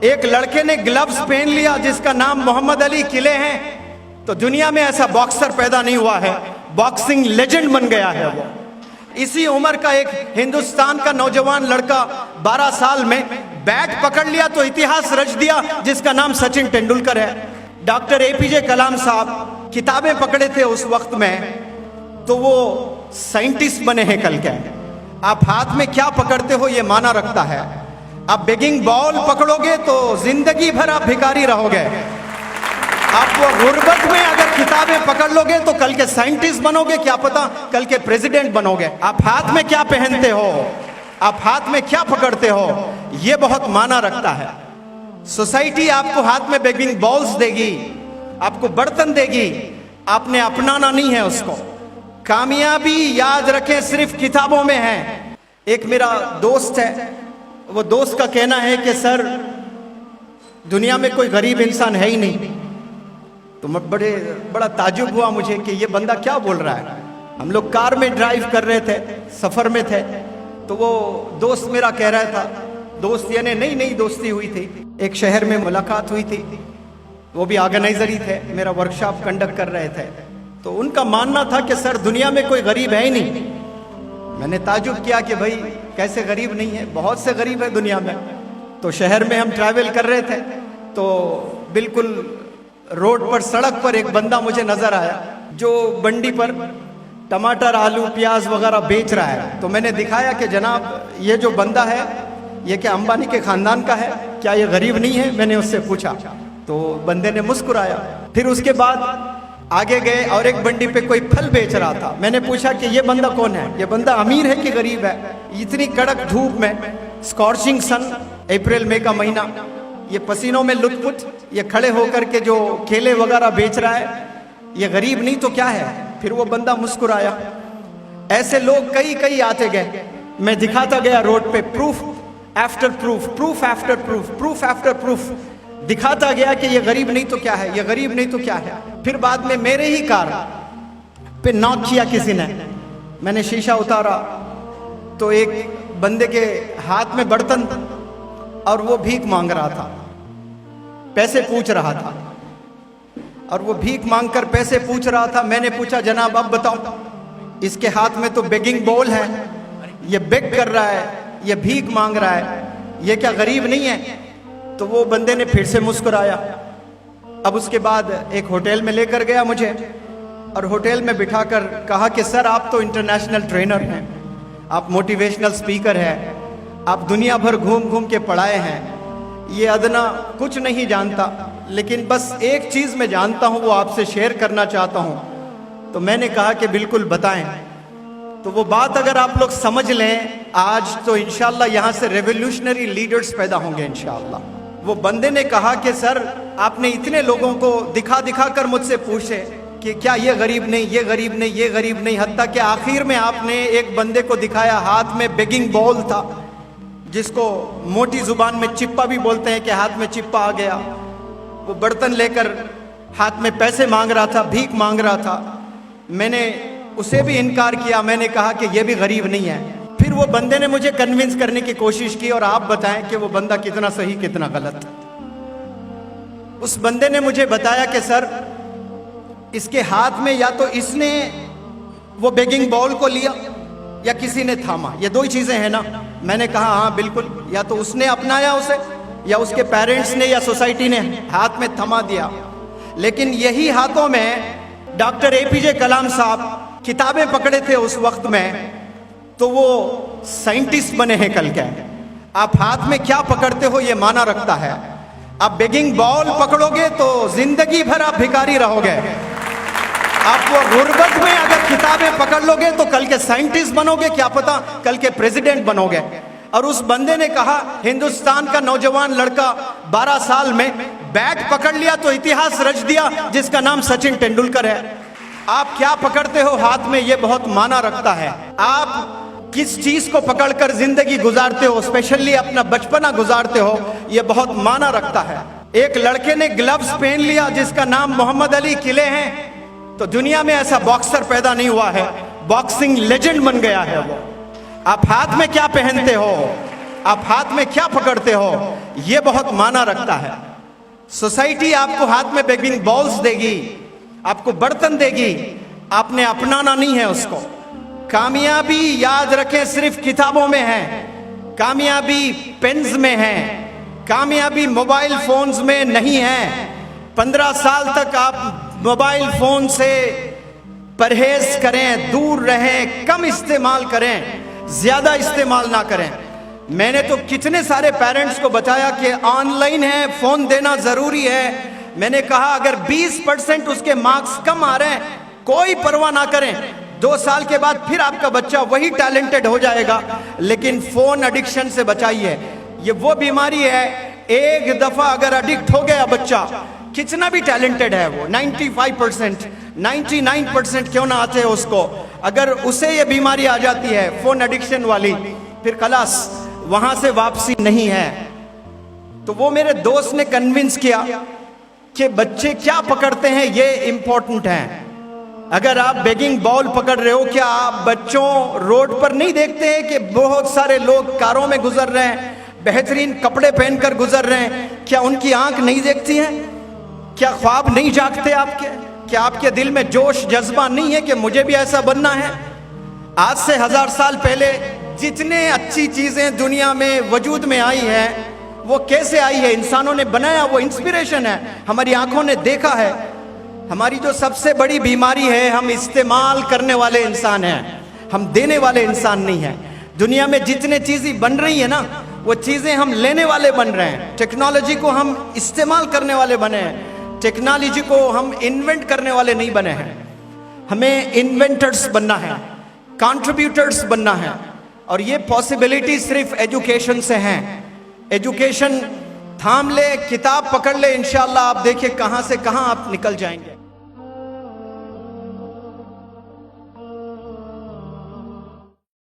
एक लड़के ने ग्लव्स पहन लिया जिसका नाम मोहम्मद अली किले हैं, तो दुनिया में ऐसा बॉक्सर पैदा नहीं हुआ है, बॉक्सिंग लेजेंड बन गया है वो। इसी उम्र का एक हिंदुस्तान का नौजवान लड़का 12 साल में बैट पकड़ लिया तो इतिहास रच दिया, जिसका नाम सचिन तेंदुलकर है। डॉक्टर एपीजे कलाम साहब किताबें पकड़े थे उस वक्त में, तो वो साइंटिस्ट बने हैं कल के। आप हाथ में क्या पकड़ते हो ये माना रखता है। आप बेगिंग बॉल पकड़ोगे तो जिंदगी भर आप भिखारी रहोगे। आप वो गुर्बत में अगर किताबें पकड़ लोगे तो कल के साइंटिस्ट बनोगे, क्या पता कल के प्रेसिडेंट बनोगे। आप हाथ में क्या पहनते हो, आप हाथ में क्या पकड़ते हो, ये बहुत माना रखता है। सोसाइटी आपको हाथ में बेगिंग बॉल्स देगी, आपको बर्तन देगी, आपने अपनाना नहीं है उसको। कामयाबी याद रखें सिर्फ किताबों में है। एक मेरा दोस्त है, वो दोस्त का कहना है कि सर दुनिया में कोई गरीब इंसान है ही नहीं। तो मैं बड़ा ताजुब हुआ मुझे कि ये बंदा क्या बोल रहा है। हम लोग कार में ड्राइव कर रहे थे, सफर में थे, तो वो दोस्त मेरा कह रहा था, दोस्त यानी नई दोस्ती हुई थी, एक शहर में मुलाकात हुई थी, वो भी ऑर्गेनाइजर ही थे, मेरा वर्कशॉप कंडक्ट कर रहे थे। तो उनका मानना था कि सर दुनिया में कोई गरीब है ही नहीं। मैंने ताजुब किया कि भाई कैसे गरीब नहीं है, बहुत से गरीब है दुनिया में। तो शहर में हम ट्रैवल कर रहे थे, तो बिल्कुल रोड पर, सड़क पर एक बंदा मुझे नजर आया जो बंडी पर टमाटर, आलू, प्याज वगैरह बेच रहा है। तो मैंने दिखाया कि जनाब ये जो बंदा है ये क्या अंबानी के खानदान का है, क्या ये गरीब नहीं है, मैंने उससे पूछा। तो बंदे ने मुस्कुराया। फिर उसके बाद आगे गए और एक बंडी पे कोई फल बेच रहा था। मैंने पूछा कि ये बंदा कौन है, ये बंदा अमीर है कि गरीब है। इतनी कड़क धूप में, स्कॉर्चिंग सन, अप्रैल मई का महीना, ये पसीनों में लुटपुट, ये खड़े होकर के जो केले वगैरह बेच रहा है, ये गरीब नहीं तो क्या है। फिर वो बंदा मुस्कुराया। ऐसे लोग कई आते गए। मैं दिखाता गया रोड पे, proof after proof, proof after proof, proof after proof दिखाता गया कि ये गरीब नहीं तो क्या है, ये गरीब नहीं तो क्या है। फिर बाद में मेरे ही कार पे नॉक किया किसी ने। मैंने शीशा उतारा तो एक बंदे के हाथ में बर्तन और वो भीख मांग रहा था, पैसे पूछ रहा था, और वो भीख मांगकर पैसे पूछ रहा था। मैंने पूछा जनाब अब बताओ, इसके हाथ में तो बेगिंग बॉल है, ये बेग कर रहा है, ये भीख मांग रहा है, ये क्या गरीब नहीं है। तो वो बंदे ने फिर से मुस्कुराया। अब उसके बाद एक होटल में लेकर गया मुझे, और होटल में बिठाकर कहा कि सर आप तो इंटरनेशनल ट्रेनर हैं, आप मोटिवेशनल स्पीकर हैं, आप दुनिया भर घूम के पढ़ाए हैं, ये अदना कुछ नहीं जानता, लेकिन बस एक चीज़ मैं जानता हूँ, वो आपसे शेयर करना चाहता हूँ। तो मैंने कहा कि बिल्कुल बताएं। तो वो बात अगर आप लोग समझ लें आज, तो इंशाल्लाह यहाँ से रेवोल्यूशनरी लीडर्स पैदा होंगे इंशाल्लाह। वो बंदे ने कहा कि सर आपने इतने लोगों को दिखा कर मुझसे पूछे कि क्या ये गरीब नहीं, ये गरीब नहीं, ये गरीब नहीं, हत्ता कि आखिर में आपने एक बंदे को दिखाया, हाथ में बेगिंग बॉल था, जिसको मोटी जुबान में चिप्पा भी बोलते हैं कि हाथ में चिप्पा आ गया। वो बर्तन लेकर हाथ में पैसे मांग रहा था, भीख मांग रहा था। मैंने उसे भी इनकार किया, मैंने कहा कि ये भी गरीब नहीं है। फिर वो बंदे ने मुझे कन्विंस करने की कोशिश की, और आप बताएं कि वो बंदा कितना सही कितना गलत। उस बंदे ने मुझे बताया कि सर इसके हाथ में या तो इसने वो बेगिंग बॉल को लिया या किसी ने थामा, ये दो ही चीजें हैं ना। मैंने कहा हाँ बिल्कुल, या तो उसने अपनाया उसे, या उसके पेरेंट्स ने या सोसाइटी ने हाथ में थमा दिया। लेकिन यही हाथों में डॉक्टर एपीजे कलाम साहब किताबें पकड़े थे उस वक्त में, तो वो साइंटिस्ट बने हैं कल के। आप हाथ में क्या पकड़ते हो ये माना रखता है। आप बेगिंग बॉल पकड़ोगे तो जिंदगी भर आप भिखारी रहोगे। आप वो गुर्बत में अगर किताबें पकड़ लोगे तो कल के साइंटिस्ट बनोगे, क्या पता कल के प्रेसिडेंट बनोगे। और उस बंदे ने कहा, हिंदुस्तान का नौजवान लड़का 12 साल में बैट पकड़ लिया तो इतिहास रच दिया, जिसका नाम सचिन तेंदुलकर है। आप क्या पकड़ते हो हाथ में ये बहुत माना रखता है। आप किस चीज को पकड़कर जिंदगी गुजारते हो, स्पेशली अपना बचपना गुजारते हो, ये बहुत माना रखता है। एक लड़के ने ग्लव्स पहन लिया जिसका नाम मोहम्मद अली किले हैं, तो दुनिया में ऐसा बॉक्सर पैदा नहीं हुआ है, बॉक्सिंग लेजेंड बन गया है वो। आप हाथ में क्या पहनते हो, आप हाथ में क्या पकड़ते हो, ये बहुत माना रखता है। सोसाइटी आपको हाथ में बेगिंग बॉल्स देगी, आपको बर्तन देगी, आपने अपनाना नहीं है उसको। कामयाबी याद रखें सिर्फ किताबों में है, कामयाबी पेन्स में है, कामयाबी मोबाइल फोन्स में नहीं है। 15 साल तक आप मोबाइल फोन से परहेज करें, दूर रहें, कम इस्तेमाल करें, ज्यादा इस्तेमाल ना करें। मैंने तो कितने सारे पेरेंट्स को बताया कि ऑनलाइन है, फोन देना जरूरी है। मैंने कहा अगर 20% उसके मार्क्स कम आ रहे हैं, कोई परवाह ना करें, 2 साल के बाद फिर आपका बच्चा वही टैलेंटेड हो जाएगा, लेकिन फोन एडिक्शन से बचाइए। ये वो बीमारी है, एक दफा अगर एडिक्ट हो गया बच्चा, कितना भी टैलेंटेड है वो, 95%, 99% क्यों ना आते हैं उसको, अगर उसे ये बीमारी आ जाती है फोन एडिक्शन वाली, फिर खलास, वहां से वापसी नहीं है। तो वो मेरे दोस्त ने कन्विंस किया कि बच्चे क्या पकड़ते हैं ये इंपॉर्टेंट है। अगर आप बेगिंग बॉल पकड़ रहे हो, क्या आप बच्चों रोड पर नहीं देखते हैं कि बहुत सारे लोग कारों में गुजर रहे हैं, बेहतरीन कपड़े पहनकर गुजर रहे हैं? क्या उनकी आंख नहीं देखती है? क्या ख्वाब नहीं जागते आपके? क्या आपके दिल में जोश जज्बा नहीं है कि मुझे भी ऐसा बनना है? आज से 1000 साल पहले जितने अच्छी चीजें दुनिया में वजूद में आई है, वो कैसे आई है? इंसानों ने बनाया, वो इंस्पिरेशन है, हमारी आंखों ने देखा है। हमारी जो सबसे बड़ी बीमारी है, हम इस्तेमाल करने वाले इंसान हैं, हम देने वाले इंसान नहीं हैं। दुनिया में जितने चीजें बन रही है ना, वो चीजें हम लेने वाले बन रहे हैं। टेक्नोलॉजी को हम इस्तेमाल करने वाले बने हैं, टेक्नोलॉजी को हम इन्वेंट करने वाले नहीं बने हैं। हमें इन्वेंटर्स बनना है, कंट्रीब्यूटर्स बनना है, और ये पॉसिबिलिटी सिर्फ एजुकेशन से हैं। एजुकेशन थाम ले, किताब पकड़ ले, इंशाल्लाह आप देखिए कहां से कहां आप निकल जाएंगे।